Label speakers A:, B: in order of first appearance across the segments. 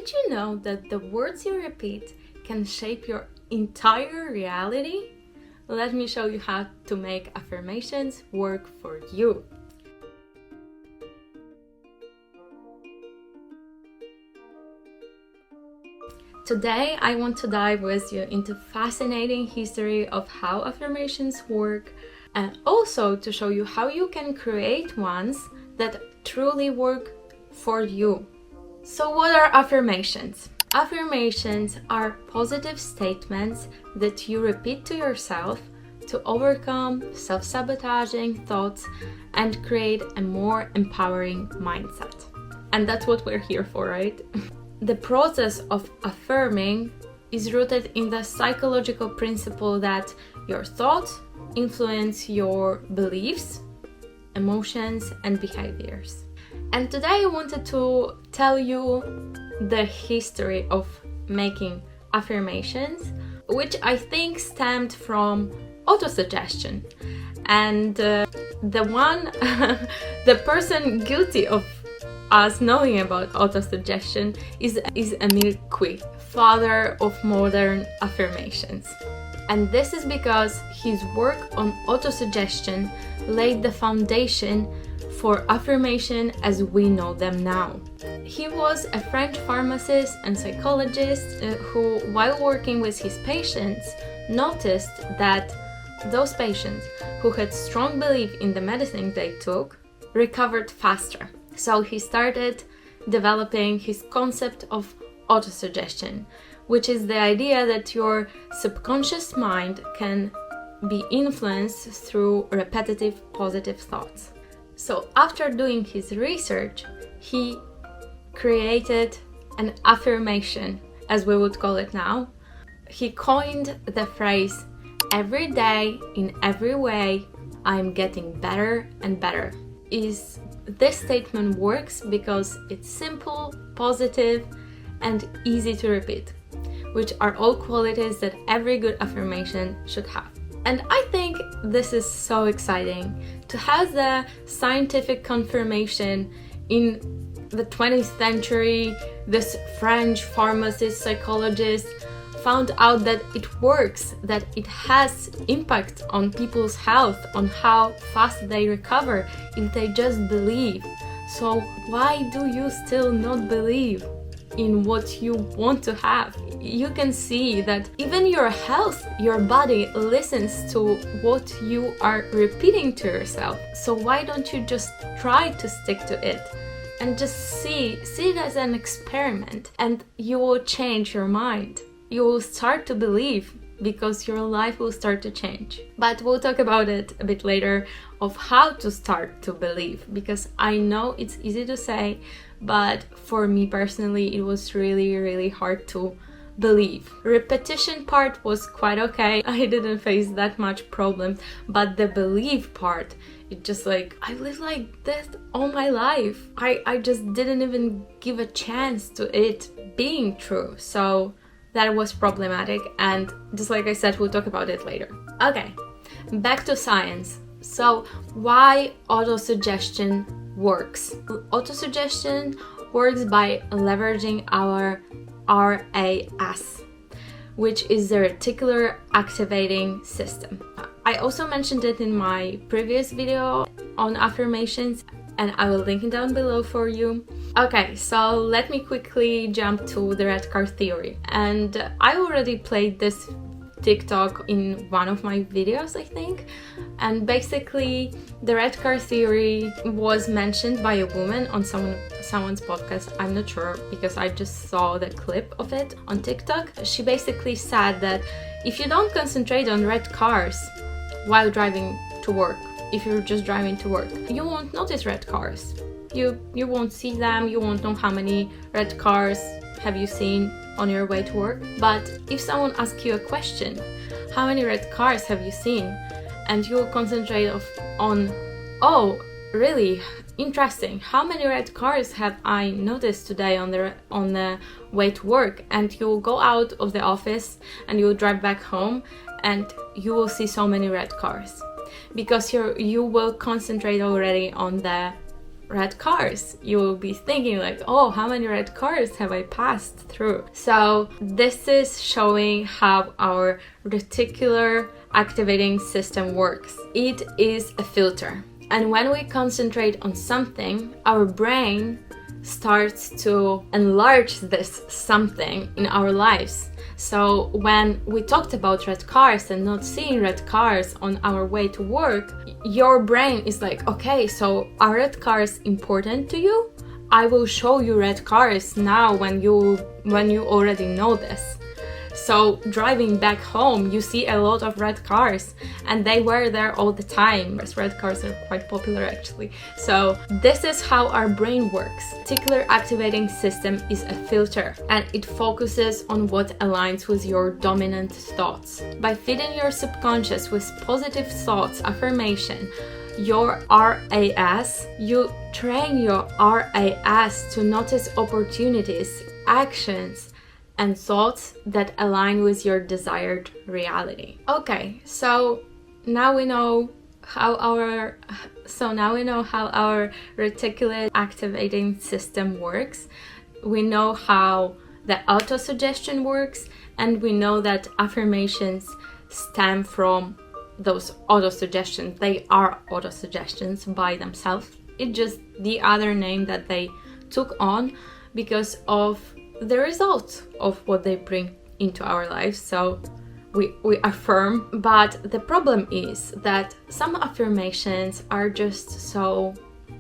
A: Did you know that the words you repeat can shape your entire reality? Let me show you how to make affirmations work for you. Today, I want to dive with you into fascinating history of how affirmations work, and also to show you how you can create ones that truly work for you. So what are affirmations? Affirmations are positive statements that you repeat to yourself to overcome self-sabotaging thoughts and create a more empowering mindset. And that's what we're here for, right? The process of affirming is rooted in the psychological principle that your thoughts influence your beliefs, emotions, and behaviors. And today I wanted to tell you the history of making affirmations, which I think stemmed from autosuggestion. And the person guilty of us knowing about autosuggestion is Émile Coué, father of modern affirmations. And this is because his work on autosuggestion laid the foundation for affirmation as we know them now. He was a French pharmacist and psychologist who, while working with his patients, noticed that those patients who had strong belief in the medicine they took recovered faster. So he started developing his concept of autosuggestion, which is the idea that your subconscious mind can be influenced through repetitive positive thoughts. So after doing his research, he created an affirmation, as we would call it now. He coined the phrase, "Every day, in every way, I'm getting better and better." This statement works because it's simple, positive, and easy to repeat, which are all qualities that every good affirmation should have. And I think this is so exciting to have the scientific confirmation in the 20th century. This French pharmacist, psychologist found out that it works, that it has impact on people's health, on how fast they recover if they just believe. So why do you still not believe in what you want to have? You can see that even your health, your body listens to what you are repeating to yourself. So why don't you just try to stick to it and just see it as an experiment, and you will change your mind. You will start to believe because your life will start to change. But we'll talk about it a bit later of how to start to believe, because I know it's easy to say, but for me personally it was really hard to believe. Repetition part was quite okay. I didn't face that much problem, but the belief part, it just like, I lived like this all my life. I just didn't even give a chance to it being true. So that was problematic, and just like I said, we'll talk about it later. Okay, back to science. So why autosuggestion works? Autosuggestion works by leveraging our RAS, which is the Reticular Activating System. I also mentioned it in my previous video on affirmations, and I will link it down below for you. Okay, so let me quickly jump to the red car theory. And I already played this TikTok in one of my videos, I think. And basically, the red car theory was mentioned by a woman on someone's podcast. I'm not sure because I just saw the clip of it on TikTok. She basically said that if you don't concentrate on red cars while driving to work, if you're just driving to work, you won't notice red cars. You won't see them, you won't know how many red cars have you seen on your way to work. But if someone asks you a question, how many red cars have you seen? And you'll concentrate on, oh, really interesting, how many red cars have I noticed today on the way to work? And you'll go out of the office and you'll drive back home and you will see so many red cars, because you will concentrate already on the red cars. You will be thinking like, oh, how many red cars have I passed through? So this is showing how our reticular activating system works. It is a filter. And when we concentrate on something, our brain starts to enlarge this something in our lives. So when we talked about red cars and not seeing red cars on our way to work, your brain is like, okay, so are red cars important to you? I will show you red cars now when you already know this. So driving back home, you see a lot of red cars, and they were there all the time. Red cars are quite popular actually. So this is how our brain works. Reticular activating system is a filter, and it focuses on what aligns with your dominant thoughts. By feeding your subconscious with positive thoughts, affirmation, your RAS, you train your RAS to notice opportunities, actions, and thoughts that align with your desired reality. Okay, so now we know how our reticular activating system works. We know how the autosuggestion works, and we know that affirmations stem from those autosuggestions. They are autosuggestions by themselves. It's just the other name that they took on because of the result of what they bring into our lives. So we affirm, but the problem is that some affirmations are just so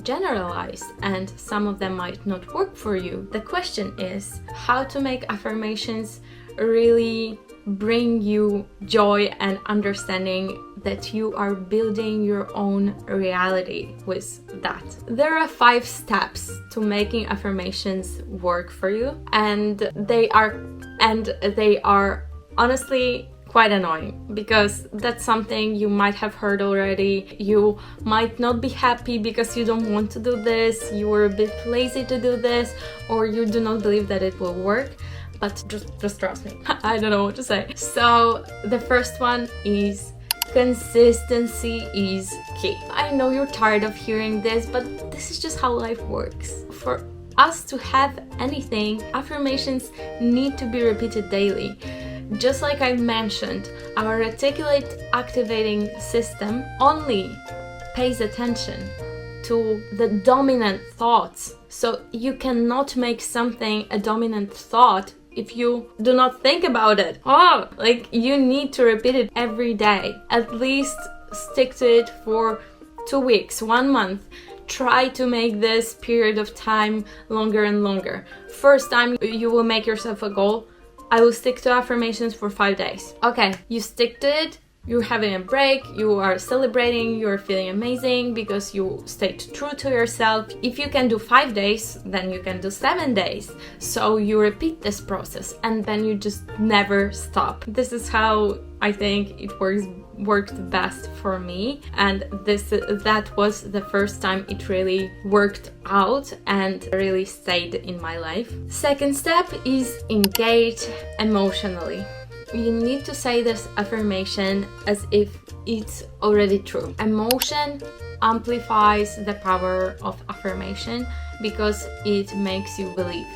A: generalized and some of them might not work for you. The question is how to make affirmations really bring you joy and understanding that you are building your own reality with that. There are 5 steps to making affirmations work for you, and they are honestly quite annoying because that's something you might have heard already. You might not be happy because you don't want to do this, you were a bit lazy to do this, or you do not believe that it will work. But just trust me. I don't know what to say. So the first one is consistency is key. I know you're tired of hearing this, but this is just how life works. For us to have anything, affirmations need to be repeated daily. Just like I mentioned, our reticular activating system only pays attention to the dominant thoughts. So you cannot make something a dominant thought if you do not think about it. You need to repeat it every day. At least stick to it for 2 weeks, 1 month. Try to make this period of time longer and longer. First time you will make yourself a goal, I will stick to affirmations for 5 days. Okay, you stick to it, you're having a break, you are celebrating, you're feeling amazing because you stayed true to yourself. If you can do 5 days, then you can do 7 days. So you repeat this process and then you just never stop. This is how I think it worked best for me, and that was the first time it really worked out and really stayed in my life. Second step is engage emotionally. You need to say this affirmation as if it's already true. Emotion amplifies the power of affirmation because it makes you believe.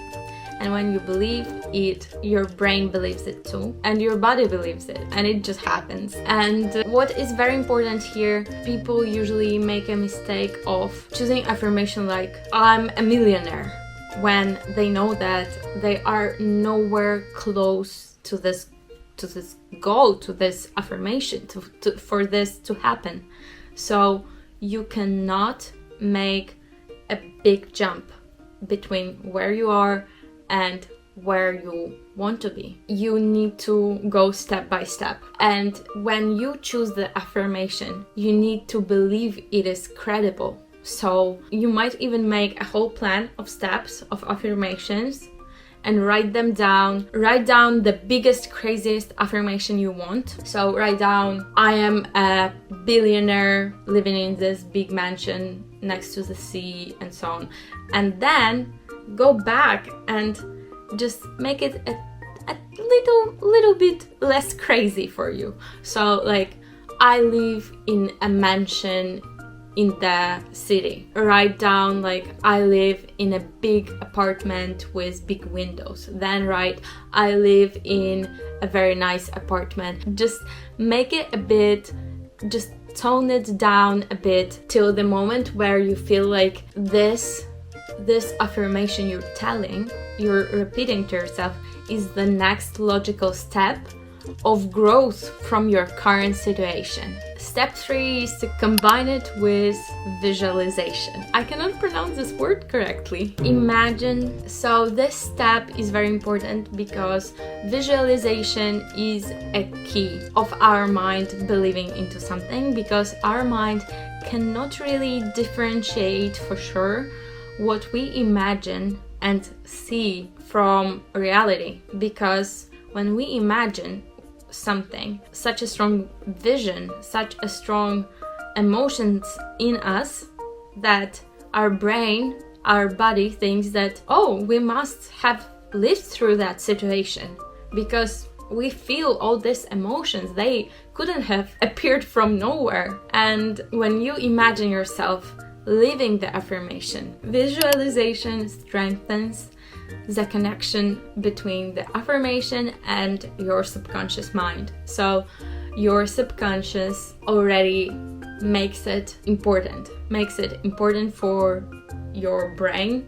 A: And when you believe it, your brain believes it too, and your body believes it, and it just happens. And what is very important here, people usually make a mistake of choosing affirmation like, I'm a millionaire, when they know that they are nowhere close to this goal, to this affirmation, for this to happen. So you cannot make a big jump between where you are and where you want to be. You need to go step by step. And when you choose the affirmation, you need to believe it is credible. So you might even make a whole plan of steps of affirmations and write them down. Write down the biggest, craziest affirmation you want. So write down, I am a billionaire living in this big mansion next to the sea, and so on. And then go back and just make it a little bit less crazy for you. So like, I live in a mansion in the city. Write down like, I live in a big apartment with big windows. Then write, I live in a very nice apartment. Just make it a bit, just tone it down a bit till the moment where you feel like this affirmation you're repeating to yourself is the next logical step of growth from your current situation. Step 3 is to combine it with visualization. I cannot pronounce this word correctly. Imagine. So this step is very important because visualization is a key of our mind believing into something, because our mind cannot really differentiate for sure what we imagine and see from reality, because when we imagine something, such a strong vision, such a strong emotions in us, that our brain, our body thinks that, oh, we must have lived through that situation, because we feel all these emotions. They couldn't have appeared from nowhere. And when you imagine yourself living the affirmation, visualization strengthens the connection between the affirmation and your subconscious mind. So your subconscious already makes it important for your brain,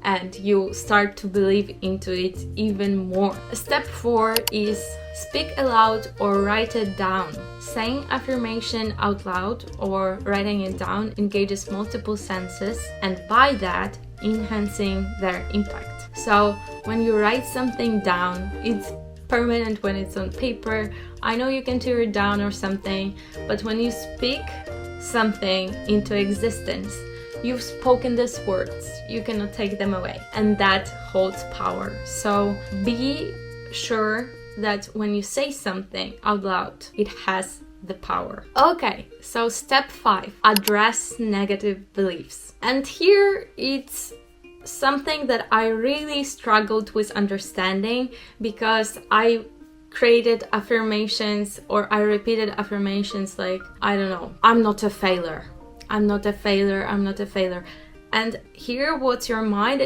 A: and you start to believe into it even more. Step 4 is speak aloud or write it down. Saying affirmation out loud or writing it down engages multiple senses, and by that enhancing their impact. So when you write something down, it's permanent when it's on paper. I know you can tear it down or something, but when you speak something into existence, you've spoken these words, you cannot take them away, and that holds power. So be sure that when you say something out loud, it has the power. Okay, so step 5, address negative beliefs. And here it's something that I really struggled with understanding, because I created affirmations, or I repeated affirmations like, I don't know, I'm not a failure. I'm not a failure, I'm not a failure. And here what your mind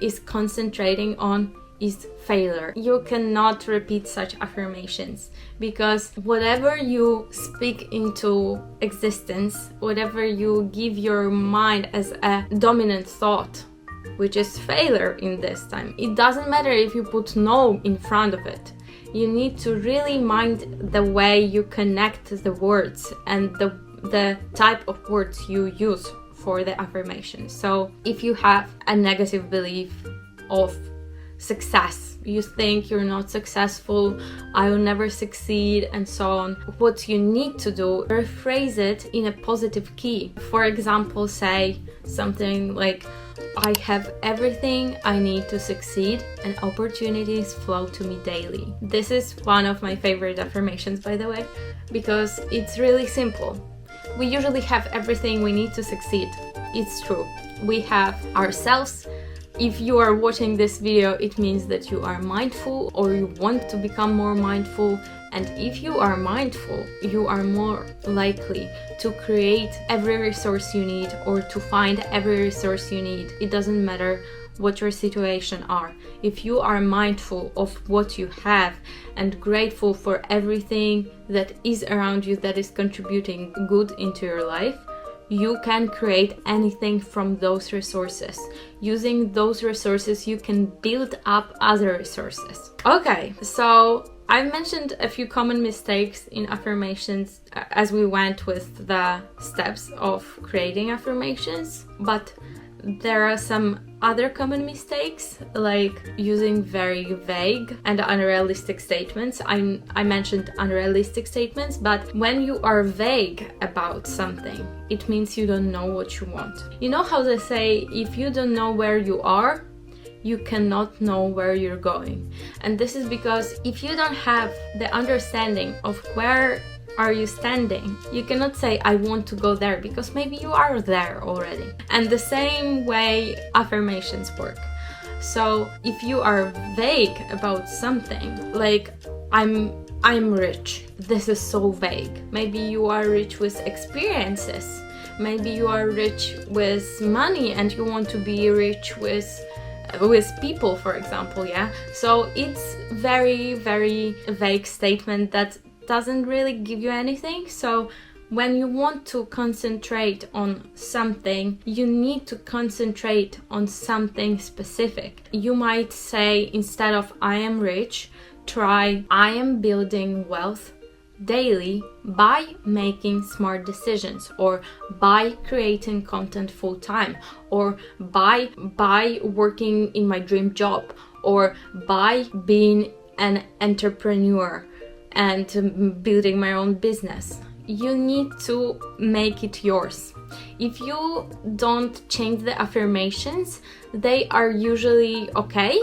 A: is concentrating on is failure. You cannot repeat such affirmations, because whatever you speak into existence, whatever you give your mind as a dominant thought, which is failure in this time, it doesn't matter if you put no in front of it. You need to really mind the way you connect the words and the type of words you use for the affirmation. So if you have a negative belief of success, you think you're not successful, I will never succeed, and so on, what you need to do, rephrase it in a positive key. For example, say something like, I have everything I need to succeed and opportunities flow to me daily. This is one of my favorite affirmations, by the way, because it's really simple. We usually have everything we need to succeed. It's true. We have ourselves. If you are watching this video, it means that you are mindful, or you want to become more mindful. And if you are mindful, you are more likely to create every resource you need, or to find every resource you need. It doesn't matter what your situation are. If you are mindful of what you have and grateful for everything that is around you that is contributing good into your life, you can create anything from those resources. Using those resources, you can build up other resources. Okay, so I've mentioned a few common mistakes in affirmations as we went with the steps of creating affirmations, but there are some other common mistakes, like using very vague and unrealistic statements. I mentioned unrealistic statements, but when you are vague about something, it means you don't know what you want. You know how they say, if you don't know where you are, you cannot know where you're going. And this is because if you don't have the understanding of where are you standing, you cannot say, I want to go there, because maybe you are there already. And the same way affirmations work. So if you are vague about something, like I'm rich, this is so vague. Maybe you are rich with experiences. maybe you are rich with money and you want to be rich with people, for example. Yeah, so it's very vague statement that doesn't really give you anything. So when you want to concentrate on something, you need to concentrate on something specific. You might say, instead of I am rich, try I am building wealth daily by making smart decisions, or by creating content full time, or by working in my dream job, or by being an entrepreneur and building my own business. You need to make it yours. If you don't change the affirmations, they are usually okay.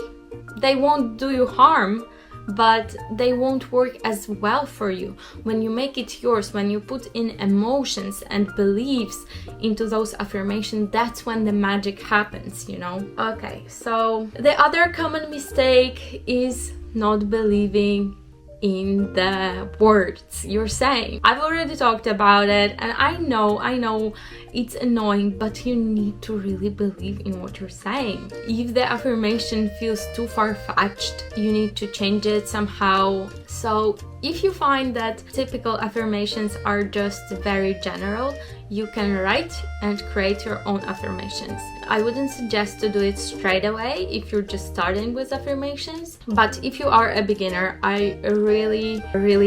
A: They won't do you harm, but they won't work as well for you. When you make it yours, when you put in emotions and beliefs into those affirmations, that's when the magic happens, you know? Okay, so the other common mistake is not believing in the words you're saying. I've already talked about it, and I know it's annoying, but you need to really believe in what you're saying. If the affirmation feels too far-fetched, you need to change it somehow. So if you find that typical affirmations are just very general, you can write and create your own affirmations. I wouldn't suggest to do it straight away if you're just starting with affirmations, but if you are a beginner, I really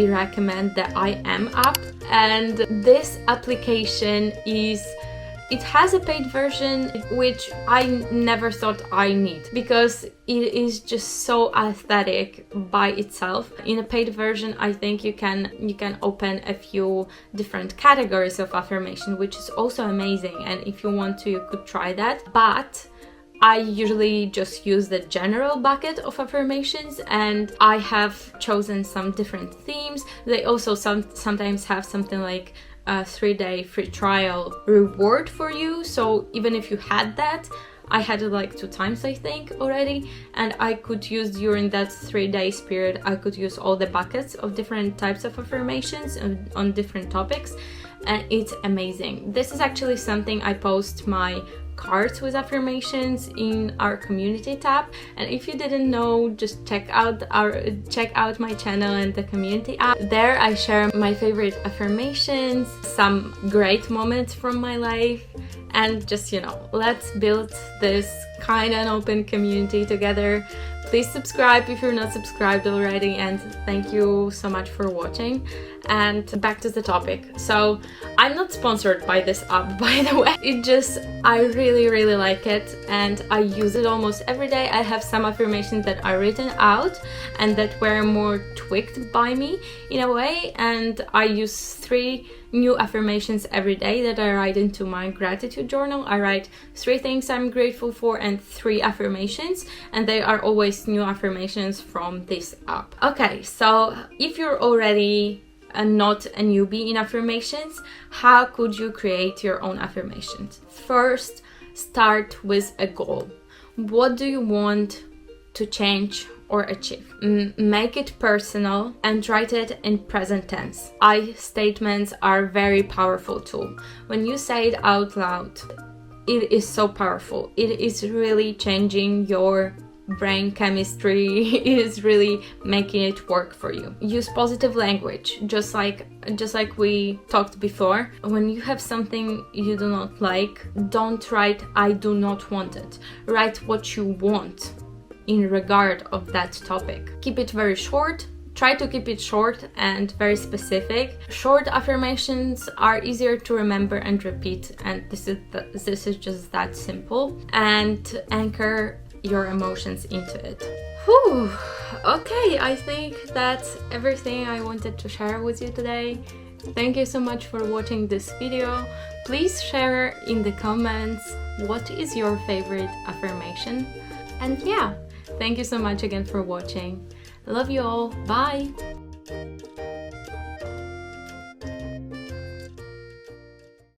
A: recommend the I Am app. And this application it has a paid version, which I never thought I need, because it is just so aesthetic by itself. In a paid version, I think you can open a few different categories of affirmation, which is also amazing, and if you want to, you could try that. But I usually just use the general bucket of affirmations, and I have chosen some different themes. They also sometimes have something like a 3-day free trial reward for you. So even if you had that, I had it like 2 times, I think, already, and I could use during that 3 days period, I could use all the buckets of different types of affirmations on different topics, and it's amazing. This is actually something I post my cards with affirmations in our community tab, and if you didn't know, just check out my channel and the community app. There I share my favorite affirmations, some great moments from my life, and just, you know, let's build this kind and open community together. Please subscribe if you're not subscribed already, and thank you so much for watching. And back to the topic. So I'm not sponsored by this app, by the way. I really like it, and I use it almost every day. I have some affirmations that are written out and that were more tweaked by me in a way, and I use 3 new affirmations every day that I write into my gratitude journal. I write 3 things I'm grateful for and 3 affirmations, and they are always new affirmations from this app. Okay, so if you're already not a newbie in affirmations, how could you create your own affirmations? First, start with a goal. What do you want to change or achieve? Make it personal and write it in present tense. I statements are very powerful tool. When you say it out loud, it is so powerful. It is really changing your brain chemistry. It is really making it work for you. Use positive language, just like we talked before. When you have something you do not like, don't write I do not want it. Write what you want in regard of that topic. Keep it very short. Try to keep it short and very specific. Short affirmations are easier to remember and repeat, and this is just that simple. And anchor your emotions into it. Whew. Okay, I think that's everything I wanted to share with you today. Thank you so much for watching this video. Please share in the comments what is your favorite affirmation. And yeah, thank you so much again for watching. Love you all. Bye!